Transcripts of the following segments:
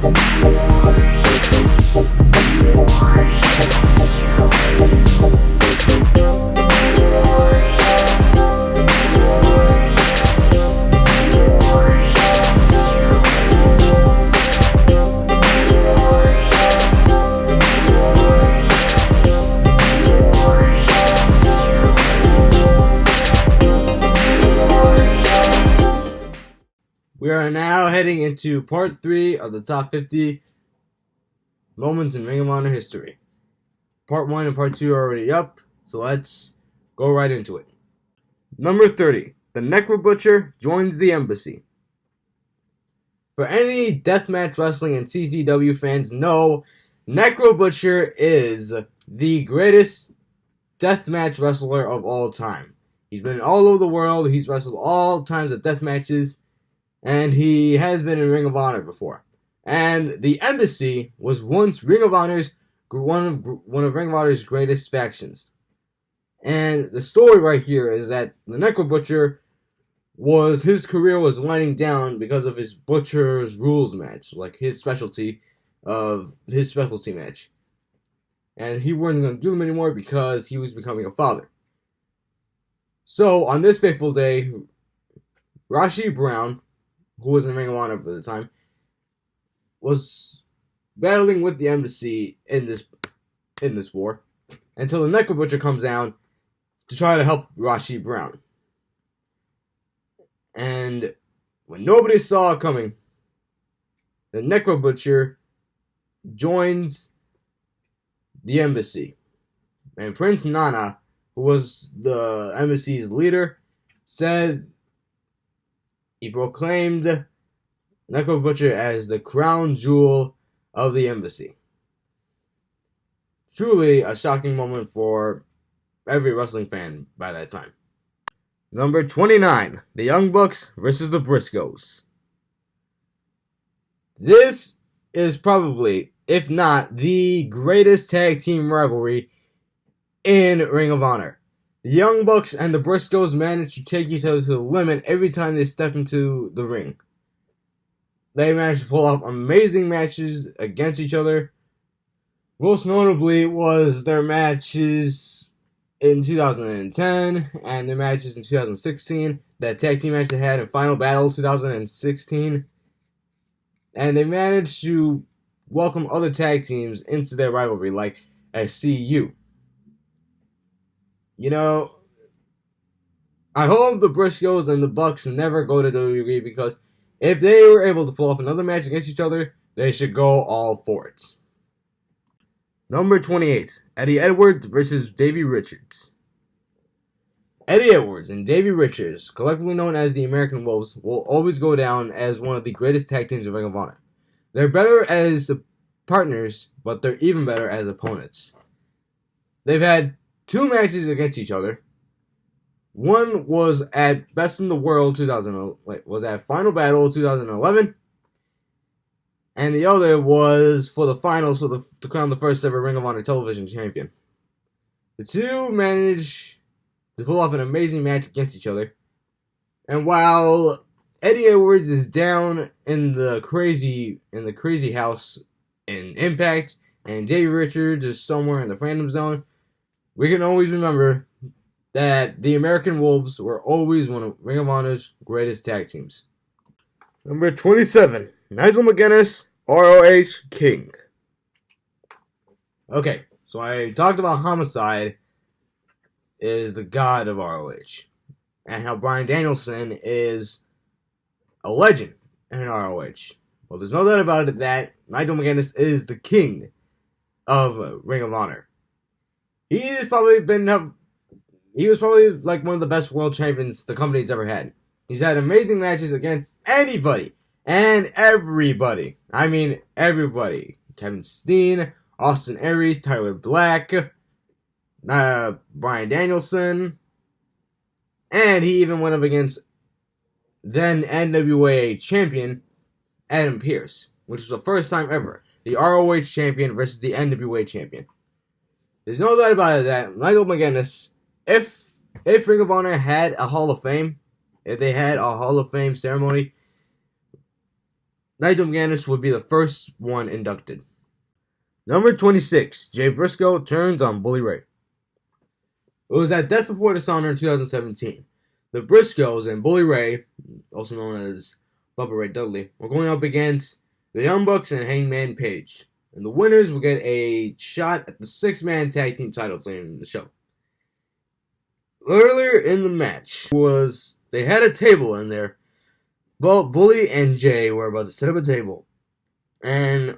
We are now heading into part 3 of the top 50 moments in Ring of Honor history. Part 1 and part 2 are already up, so let's go right into it. Number 30. The Necro Butcher joins the Embassy. For any deathmatch wrestling and CCW fans know, Necro Butcher is the greatest deathmatch wrestler of all time. He's been all over the world, he's wrestled all kinds of death matches, and he has been in Ring of Honor before. And the Embassy was once Ring of Honor's one of Ring of Honor's greatest factions. And the story right here is that the Necro Butcher his career was winding down because of his Butcher's Rules match, like his specialty match. And he wasn't going to do them anymore because he was becoming a father. So on this fateful day, Rashi Brown, who was in Ring of Honor at the time, was battling with the Embassy in this war until the Necro Butcher comes down to try to help Rashi Brown. And when nobody saw it coming, the Necro Butcher joins the Embassy. And Prince Nana, who was the Embassy's leader, said he proclaimed Necro Butcher as the crown jewel of the Embassy. Truly a shocking moment for every wrestling fan by that time. Number 29. The Young Bucks versus the Briscoes. This is probably, if not the greatest tag team rivalry in Ring of Honor. The Young Bucks and the Briscoes managed to take each other to the limit every time they step into the ring. They managed to pull off amazing matches against each other. Most notably was their matches in 2010 and their matches in 2016. That tag team match they had in Final Battle 2016. And they managed to welcome other tag teams into their rivalry, like SCU. You know, I hope the Briscoes and the Bucks never go to WWE, because if they were able to pull off another match against each other, they should go all for it. Number 28. Eddie Edwards versus Davey Richards. Eddie Edwards and Davey Richards, collectively known as the American Wolves, will always go down as one of the greatest tag teams in Ring of Honor. They're better as partners, but they're even better as opponents. They've had 2 matches against each other. One was at Best in the World was at Final Battle 2011, and the other was for the finals to crown the first ever Ring of Honor television champion. The two managed to pull off an amazing match against each other, and while Eddie Edwards is down in the crazy house in Impact, and Davey Richards is somewhere in the Phantom Zone, we can always remember that the American Wolves were always one of Ring of Honor's greatest tag teams. Number 27. Nigel McGuinness, ROH King. Okay, so I talked about Homicide is the god of ROH, and how Bryan Danielson is a legend in ROH. Well, there's no doubt about it that Nigel McGuinness is the king of Ring of Honor. He was probably like one of the best world champions the company's ever had. He's had amazing matches against anybody and everybody. I mean, everybody. Kevin Steen, Austin Aries, Tyler Black, Bryan Danielson, and he even went up against then NWA champion Adam Pearce, which was the first time ever. The ROH champion versus the NWA champion. There's no doubt about it that Nigel McGuinness, if Ring of Honor had a Hall of Fame, if they had a Hall of Fame ceremony, Nigel McGuinness would be the first one inducted. Number 26, Jay Briscoe turns on Bully Ray. It was at Death Before Dishonor in 2017. The Briscoes and Bully Ray, also known as Bubba Ray Dudley, were going up against the Young Bucks and Hangman Page. And the winners will get a shot at the 6-man tag team titles later in the show. Earlier in the match they had a table in there. Both Bully and Jay were about to set up a table. And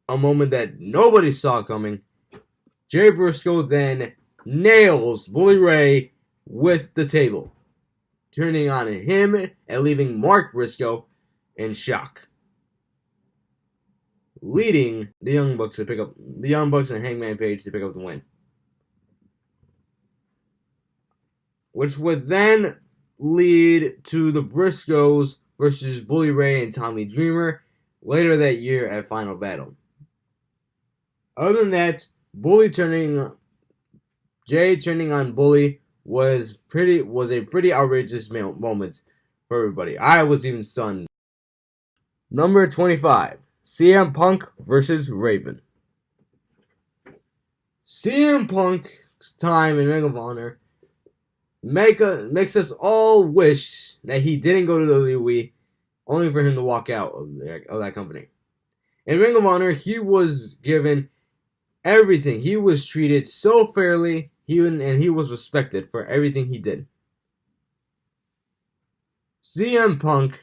a moment that nobody saw coming, Jay Briscoe then nails Bully Ray with the table, turning on him and leaving Mark Briscoe in shock, leading the Young Bucks and Hangman Page to pick up the win, which would then lead to the Briscoes versus Bully Ray and Tommy Dreamer later that year at Final Battle. Other than that, Jay turning on Bully was a pretty outrageous moment for everybody. I was even stunned. Number 25, CM Punk versus Raven. CM Punk's time in Ring of Honor makes us all wish that he didn't go to WWE, only for him to walk out of that company. In Ring of Honor, he was given everything. He was treated so fairly, and he was respected for everything he did. CM Punk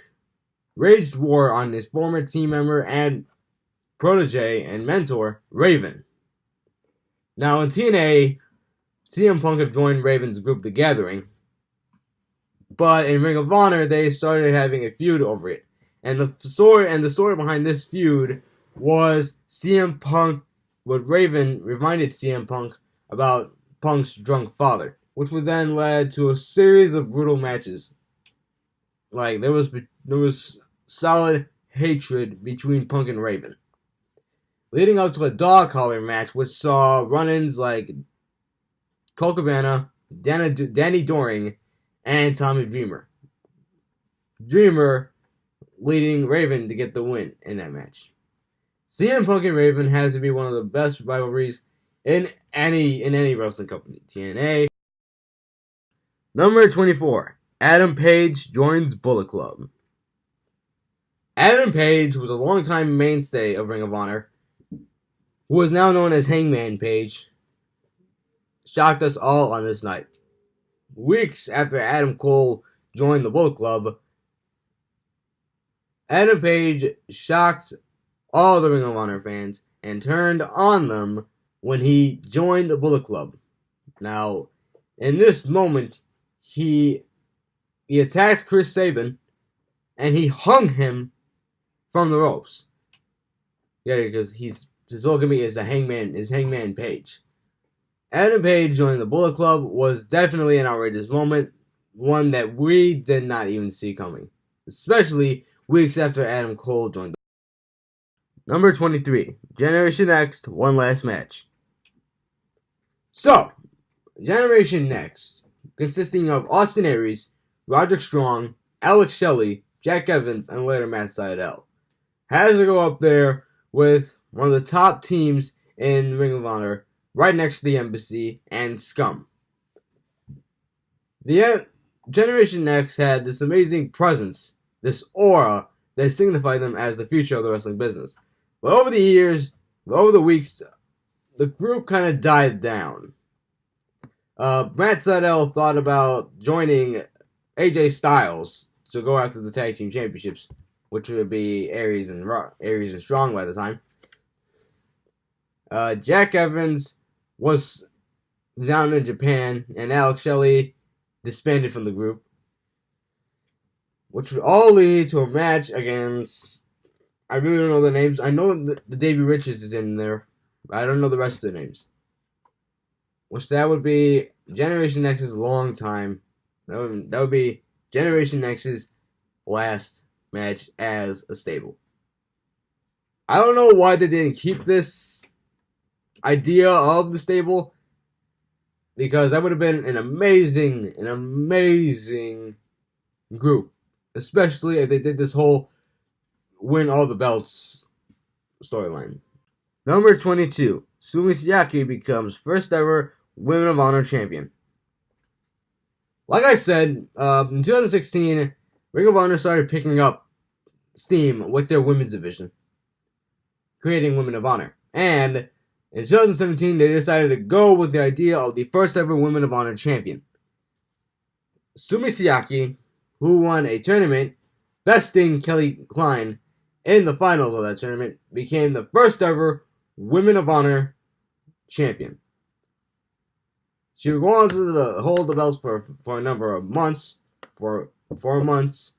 waged war on his former team member and protege and mentor, Raven. Now in TNA, CM Punk had joined Raven's group, The Gathering, but in Ring of Honor, they started having a feud over it. And the story behind this feud was CM Punk, what Raven reminded CM Punk about Punk's drunk father, which would then lead to a series of brutal matches. Like, there was solid hatred between Punk and Raven, leading up to a dog collar match, which saw run-ins like Colt Cabana, Danny Doring, and Tommy Dreamer. Dreamer leading Raven to get the win in that match. CM Punk and Raven has to be one of the best rivalries in any wrestling company. TNA. Number 24, Adam Page joins Bullet Club. Adam Page was a longtime mainstay of Ring of Honor, who is now known as Hangman Page, shocked us all on this night. Weeks after Adam Cole joined the Bullet Club, Adam Page shocked all the Ring of Honor fans and turned on them when he joined the Bullet Club. Now, in this moment, he attacked Chris Sabin and he hung him from the ropes. Yeah, because his whole gimmick is Hangman Page. Adam Page joining the Bullet Club was definitely an outrageous moment, one that we did not even see coming, especially weeks after Adam Cole joined. Number 23, Generation Next, one last match. So, Generation Next, consisting of Austin Aries, Roderick Strong, Alex Shelley, Jack Evans, and later Matt Sydal, has to go up there with one of the top teams in Ring of Honor, right next to the Embassy and Scum. The Generation Next had this amazing presence, this aura that signified them as the future of the wrestling business. But over the weeks, the group kind of died down. Matt Sydal thought about joining AJ Styles to go after the tag team championships, which would be Aries and Strong by the time. Jack Evans was down in Japan, and Alex Shelley disbanded from the group, which would all lead to a match against, I really don't know the names. I know the Davey Richards is in there, but I don't know the rest of the names. Which that would be Generation X's long time. That would be Generation X's last match as a stable. I don't know why they didn't keep this idea of the stable, because that would have been an amazing group, especially if they did this whole win all the belts storyline. Number 22, Sumi Sayaka becomes first ever Women of Honor champion. Like I said, in 2016, Ring of Honor started picking up steam with their women's division, creating Women of Honor. And in 2017, they decided to go with the idea of the first ever Women of Honor champion. Sumi Sayaka, who won a tournament, besting Kelly Klein in the finals of that tournament, became the first ever Women of Honor champion. She would go on to hold the belts for a number of months, for 4 months,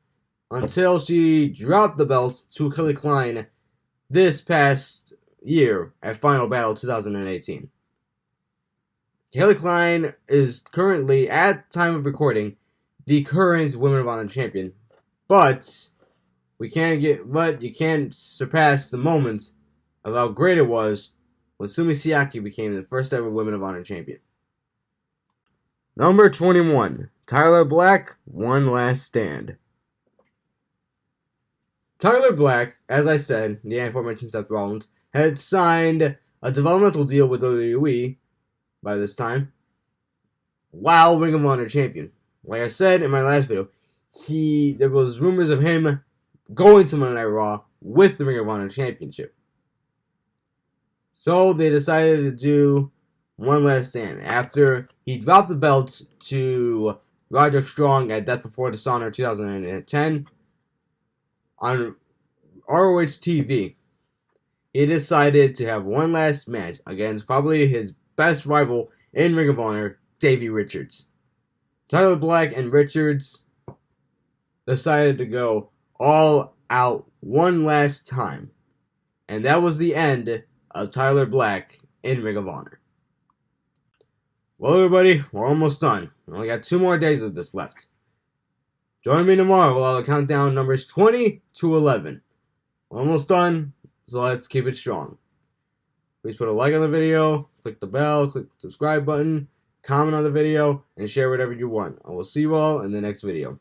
until she dropped the belts to Kelly Klein this past year at Final Battle 2018. Kelly Klein is currently, at time of recording, the current Women of Honor champion, but you can't surpass the moment of how great it was when Sumi Sayaka became the first ever Women of Honor champion. Number 21, Tyler Black, One Last Stand. Tyler Black, as I said, the aforementioned Seth Rollins, had signed a developmental deal with WWE by this time, while Ring of Honor champion. Like I said in my last video, there was rumors of him going to Monday Night Raw with the Ring of Honor championship. So they decided to do One Last Stand after he dropped the belts to Roderick Strong at Death Before Dishonor 2010 on ROH TV. He decided to have one last match against probably his best rival in Ring of Honor, Davey Richards. Tyler Black and Richards decided to go all out one last time. And that was the end of Tyler Black in Ring of Honor. Well, everybody, we're almost done. We only got 2 more days of this left. Join me tomorrow while I'll count down numbers 20 to 11. We're almost done, so let's keep it strong. Please put a like on the video, click the bell, click the subscribe button, comment on the video, and share whatever you want. I will see you all in the next video.